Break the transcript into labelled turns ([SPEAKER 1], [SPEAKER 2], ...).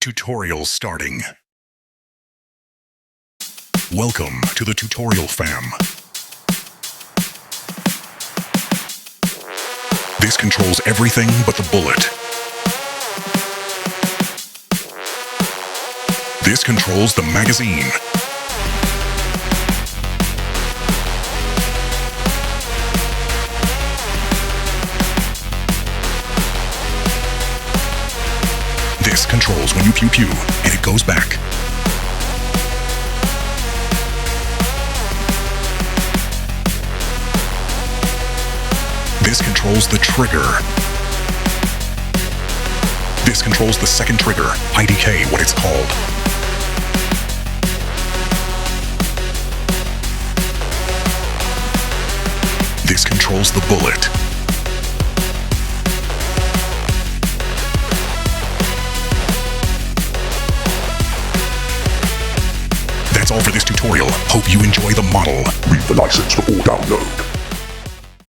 [SPEAKER 1] Tutorial starting. Welcome to the tutorial fam. This controls everything but the bullet. This controls the magazine. This controls when you pew pew, and it goes back. This controls the trigger. This controls the second trigger, IDK, what it's called. This controls the bullet. That's all for this tutorial. Hope you enjoy the model.
[SPEAKER 2] Read the license before download.